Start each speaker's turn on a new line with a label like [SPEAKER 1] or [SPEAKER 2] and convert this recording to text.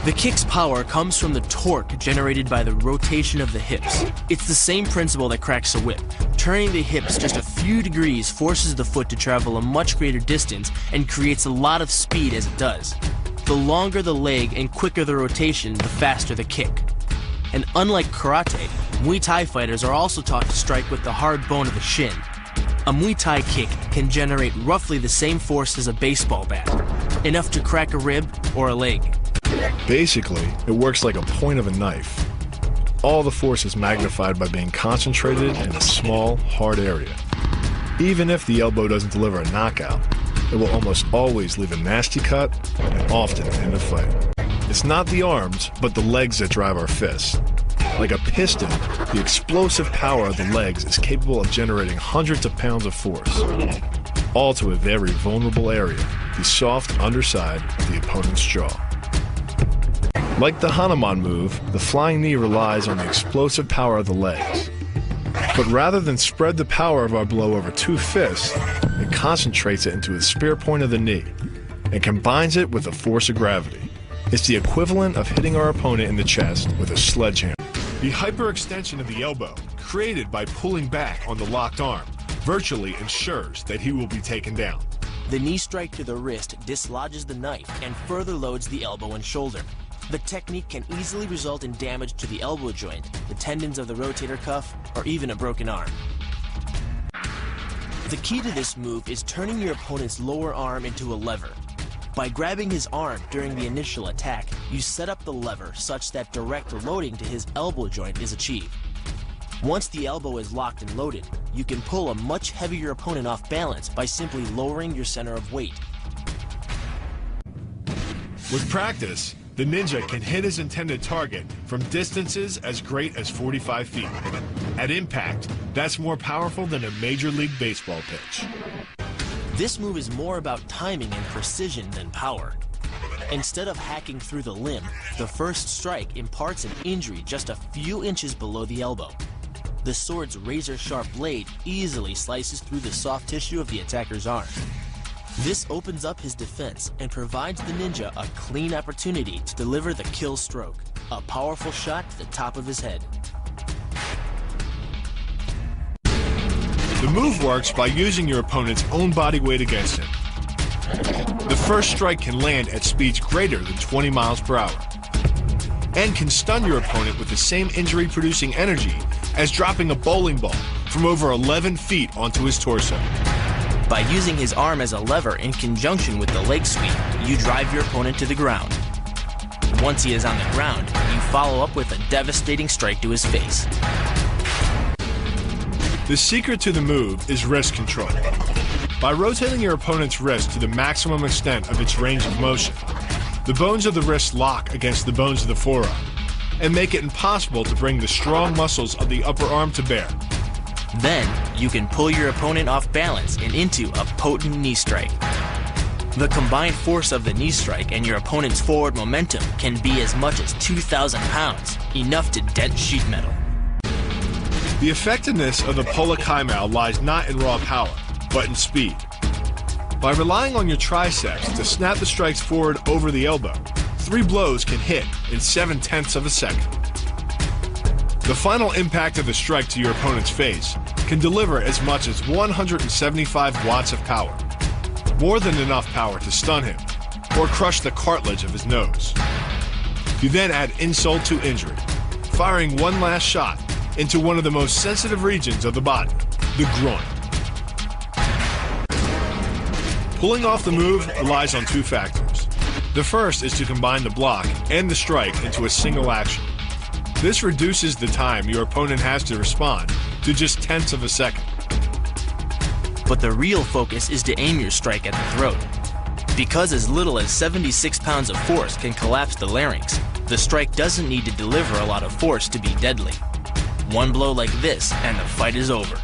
[SPEAKER 1] The kick's power comes from the torque generated by the rotation of the hips. It's the same principle that cracks a whip. Turning the hips just a few degrees forces the foot to travel a much greater distance and creates a lot of speed as it does. The longer the leg and quicker the rotation, the faster the kick. And unlike karate, Muay Thai fighters are also taught to strike with the hard bone of the shin. A Muay Thai kick can generate roughly the same force as a baseball bat, enough to crack a rib or a leg.
[SPEAKER 2] Basically, it works like a point of a knife. All the force is magnified by being concentrated in a small, hard area. Even if the elbow doesn't deliver a knockout, it will almost always leave a nasty cut and often end a fight. It's not the arms, but the legs that drive our fists. Like a piston, the explosive power of the legs is capable of generating hundreds of pounds of force, all to a very vulnerable area, the soft underside of the opponent's jaw. Like the Hanuman move, the flying knee relies on the explosive power of the legs. But rather than spread the power of our blow over two fists, it concentrates it into the spear point of the knee and combines it with the force of gravity. It's the equivalent of hitting our opponent in the chest with a sledgehammer. The hyperextension of the elbow, created by pulling back on the locked arm, virtually ensures that he will be taken down.
[SPEAKER 1] The knee strike to the wrist dislodges the knife and further loads the elbow and shoulder. The technique can easily result in damage to the elbow joint, the tendons of the rotator cuff, or even a broken arm. The key to this move is turning your opponent's lower arm into a lever. By grabbing his arm during the initial attack, you set up the lever such that direct loading to his elbow joint is achieved. Once the elbow is locked and loaded, you can pull a much heavier opponent off balance by simply lowering your center of weight.
[SPEAKER 2] With practice, the ninja can hit his intended target from distances as great as 45 feet. At impact, that's more powerful than a Major League Baseball pitch.
[SPEAKER 1] This move is more about timing and precision than power. Instead of hacking through the limb, the first strike imparts an injury just a few inches below the elbow. The sword's razor-sharp blade easily slices through the soft tissue of the attacker's arm. This opens up his defense and provides the ninja a clean opportunity to deliver the kill stroke, a powerful shot to the top of his head.
[SPEAKER 2] The move works by using your opponent's own body weight against him. The first strike can land at speeds greater than 20 miles per hour and can stun your opponent with the same injury-producing energy as dropping a bowling ball from over 11 feet onto his torso.
[SPEAKER 1] By using his arm as a lever in conjunction with the leg sweep, you drive your opponent to the ground. Once he is on the ground, you follow up with a devastating strike to his face.
[SPEAKER 2] The secret to the move is wrist control. By rotating your opponent's wrist to the maximum extent of its range of motion, the bones of the wrist lock against the bones of the forearm and make it impossible to bring the strong muscles of the upper arm to bear.
[SPEAKER 1] Then, you can pull your opponent off balance and into a potent knee strike. The combined force of the knee strike and your opponent's forward momentum can be as much as 2,000 pounds, enough to dent sheet metal.
[SPEAKER 2] The effectiveness of the Pola Kaimao lies not in raw power, but in speed. By relying on your triceps to snap the strikes forward over the elbow, 3 blows can hit in 0.7 of a second. The final impact of the strike to your opponent's face can deliver as much as 175 watts of power, more than enough power to stun him or crush the cartilage of his nose. You then add insult to injury, firing one last shot into one of the most sensitive regions of the body, the groin. Pulling off the move relies on 2 factors. The first is to combine the block and the strike into a single action. This reduces the time your opponent has to respond to just 0.1 of a second.
[SPEAKER 1] But the real focus is to aim your strike at the throat. Because as little as 76 pounds of force can collapse the larynx, the strike doesn't need to deliver a lot of force to be deadly. One blow like this and the fight is over.